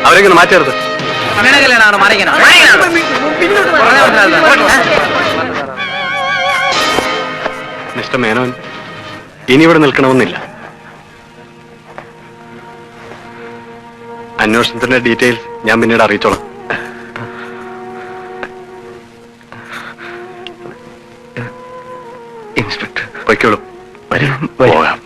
അവരെങ്ങനെ മാറ്റരുത്. മിസ്റ്റർ മേനോൻ, ഇനി ഇവിടെ നിൽക്കണമെന്നില്ല. അന്വേഷണത്തിന്റെ ഡീറ്റെയിൽസ് ഞാൻ പിന്നീട് അറിയിച്ചോളാം. ഇൻസ്പെക്ടർ പൊയ്ക്കോളൂ. പോകാം.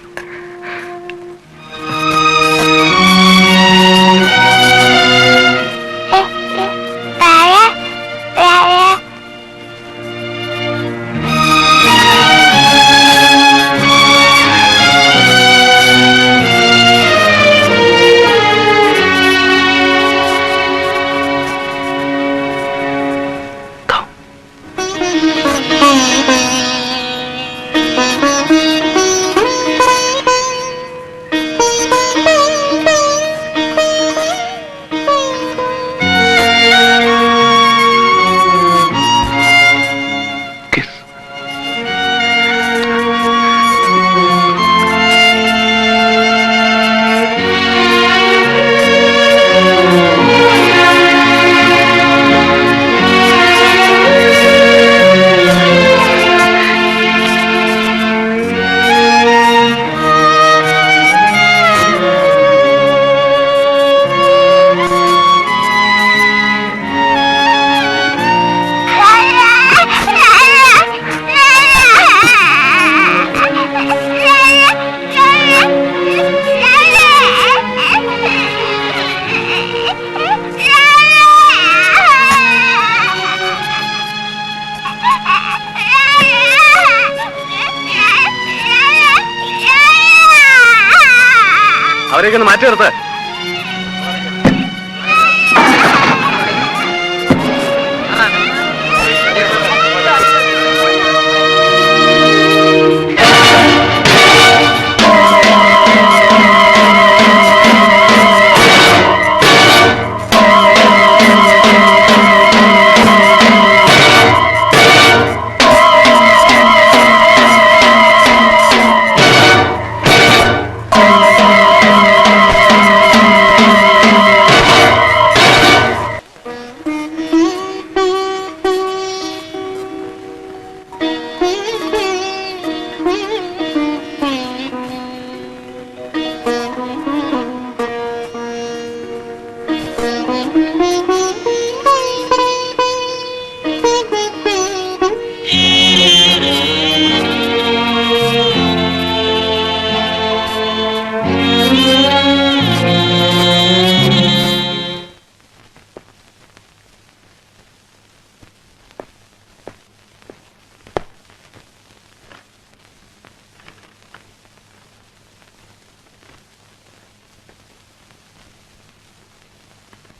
അവരെയൊക്കെ ഒന്ന് മാറ്റി നിർത്ത്.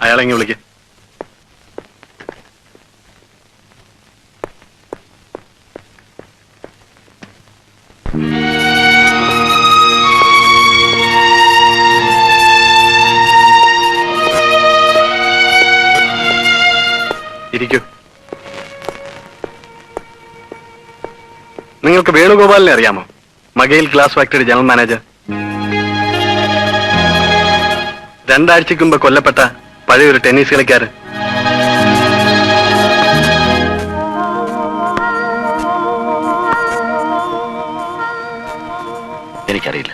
അയാളെങ്ങ് വിളിക്ക. ഇരിക്കൂ. നിങ്ങൾക്ക് വേണുഗോപാലിനെ അറിയാമോ? മഗയിൽ ഗ്ലാസ് ഫാക്ടറി ജനറൽ മാനേജർ. 2 ആഴ്ചയ്ക്ക് മുമ്പ് കൊല്ലപ്പെട്ട പഴയൊരു ടെന്നീസ് കളിക്കാരൻ. എനിക്കറിയില്ല.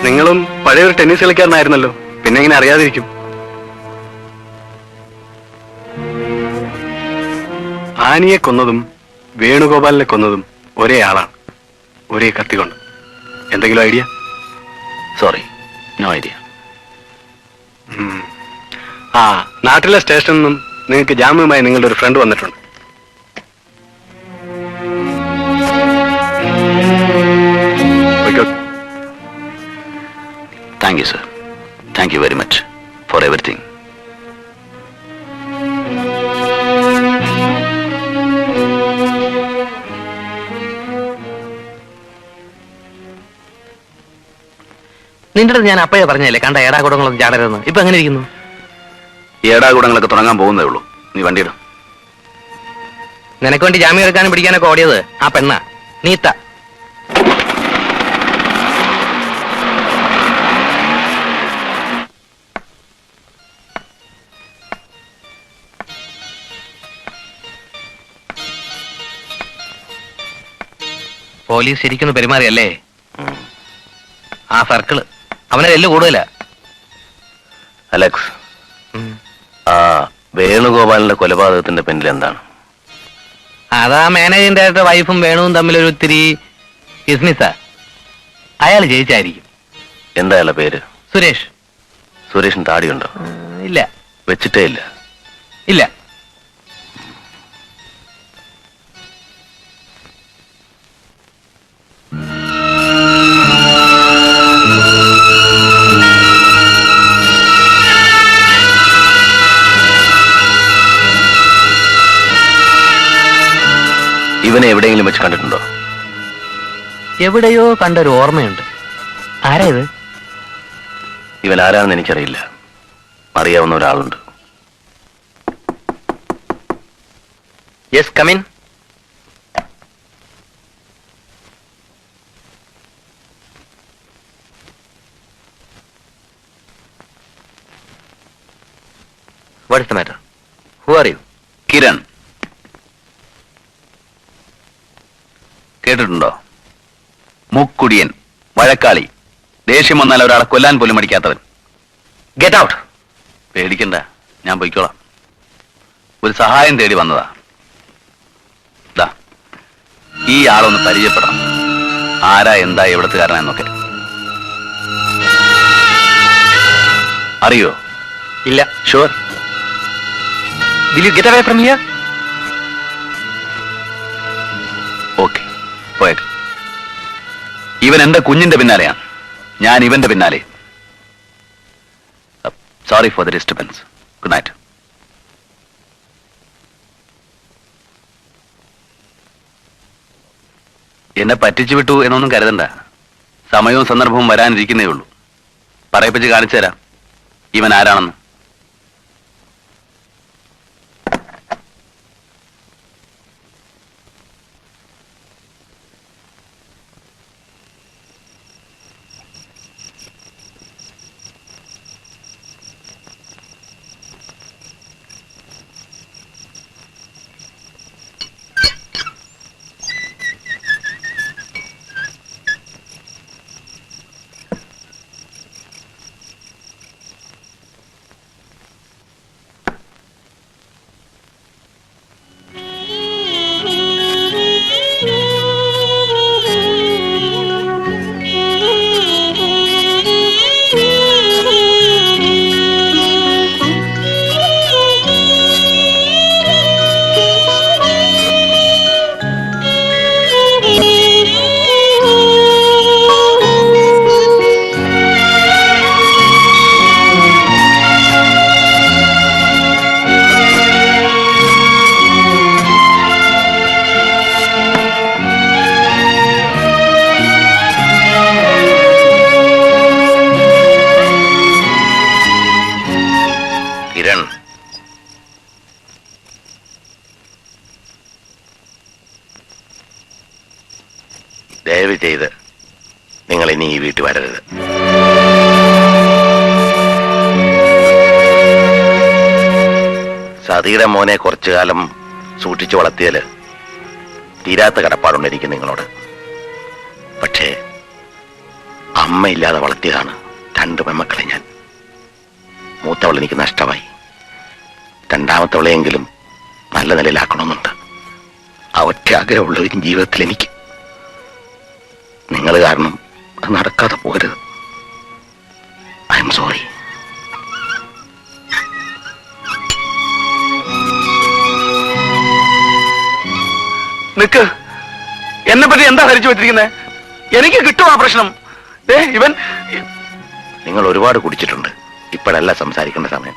നിങ്ങളും പഴയൊരു ടെന്നീസ് കളിക്കാരനായിരുന്നല്ലോ, പിന്നെ എങ്ങനെ അറിയാതിരിക്കും? ആനിയെ കൊന്നതും വേണുഗോപാലിനെ കൊന്നതും ഒരേ ആളാണ്, ഒരേ കത്തി കൊണ്ട്. എന്തെങ്കിലും ഐഡിയ? Sorry, no idea. നാട്ടിലെ സ്റ്റേഷനിൽ നിന്നും നിങ്ങൾക്ക് ജാമ്യമായി നിങ്ങളുടെ ഒരു ഫ്രണ്ട് വന്നിട്ടുണ്ട്. Thank you sir. Thank you very much for everything. നിന്റെ ഞാൻ അപ്പഴേ പറഞ്ഞല്ലേ കണ്ട ഏടാകൂടങ്ങളൊന്നും ചാടരുതെന്ന്. ഇപ്പൊ എങ്ങനെ ഇരിക്കുന്നു? ഈ ഏടാകൂടങ്ങളൊക്കെ തുടങ്ങാൻ പോകുന്നേ ഉള്ളൂ. നീ വണ്ടിയിടും. നിനക്ക് വേണ്ടി ജാമ്യം എടുക്കാനും പിടിക്കാനൊക്കെ ഓടിയത് ആ പെണ്ണ നീത്ത. പോലീസ് ശരിക്കൊന്ന് പെരുമാറിയല്ലേ? ഉം. ആ സർക്കിള് അവനെ എല്ലാം കൂടുതലാ. അലക്സ്, ആ വേണുഗോപാലിന്റെ കൊലപാതകത്തിന്റെ പിന്നിൽ എന്താണ്? അതാ മാനേജിംഗ് ഡയറക്ടർ വൈഫും വേണുവും തമ്മിലൊരു ഇത്തിരി ബിസിനസ്സാ. അയാൾ ജയിച്ചായിരിക്കും. എന്താ അയാളുടെ പേര്? സുരേഷ്. സുരേഷിന് താടിയുണ്ടോ? ഇല്ല. വെച്ചിട്ടേ ഇല്ല. ഇല്ല. ഇവനെ എവിടെയെങ്കിലും വെച്ച് കണ്ടിട്ടുണ്ടോ? എവിടെയോ കണ്ടൊരു ഓർമ്മയുണ്ട്. ആരാ ഇത്? ഇവൻ ആരാണെന്ന് എനിക്കറിയില്ല. അറിയാവുന്ന ഒരാളുണ്ട്. Yes, come in. What is the matter? Who are you? Kiran. കേട്ടിട്ടുണ്ടോ? മുക്കുടിയൻ, വഴക്കാളി, ദേഷ്യം വന്നാൽ ഒരാളെ കൊല്ലാൻ പോലും മടിക്കാത്തവൻ. Get out. പേടിക്കണ്ട, ഞാൻ പോയിക്കോളാം. ഒരു സഹായം തേടി വന്നതാ. ദാ, ഈ ആളൊന്ന് പരിചയപ്പെടണം. ആരാ, എന്താ, എവിടത്തുകാരനെന്നൊക്കെ അറിയോ? ഇല്ല. Sure. Will you get away from here? Okay, പോയേക്കാം. ഇവൻ എന്റെ കുഞ്ഞിന്റെ പിന്നാലെയാണ്, ഞാൻ ഇവന്റെ പിന്നാലെ. Sorry for the disturbance. Good night. എന്നെ പറ്റിച്ചു വിട്ടു എന്നൊന്നും കരുതണ്ട. സമയവും സന്ദർഭവും വരാനിരിക്കുന്നേ ഉള്ളൂ. പറയിപ്പിച്ച് കാണിച്ചു തരാം ഇവൻ ആരാണെന്ന്. കിരൺ, ദയവ് ചെയ്ത് നിങ്ങൾ ഇനി ഈ വീട്ടിൽ വരരുത്. സതിയുടെ മോനെ കുറച്ചു കാലം സൂക്ഷിച്ചു വളർത്തിയാല് തീരാത്ത കടപ്പാടുണ്ട് എനിക്ക് നിങ്ങളോട്. പക്ഷേ അമ്മയില്ലാതെ വളർത്തിയതാണ് രണ്ട് പെൺമക്കളെ ഞാൻ. മൂത്തവൾ എനിക്ക് നഷ്ടമായി. രണ്ടാമത്തവളെയെങ്കിലും നല്ല നിലയിലാക്കണമെന്നുണ്ട്. ആ ഒറ്റ ആഗ്രഹമുള്ള ഒരു ജീവിതത്തിൽ എനിക്ക്. നിങ്ങൾ കാരണം അത് നടക്കാതെ പോകരുത്. I am sorry. നിക്ക്, എന്നെ പറ്റി എന്താ ധരിച്ചു വെച്ചിരിക്കുന്നത്? എനിക്ക് കിട്ടും ആ പ്രശ്നം. ഇവൻ നിങ്ങൾ ഒരുപാട് കുടിച്ചിട്ടുണ്ട്. ഇപ്പോഴല്ല സംസാരിക്കേണ്ട സമയം.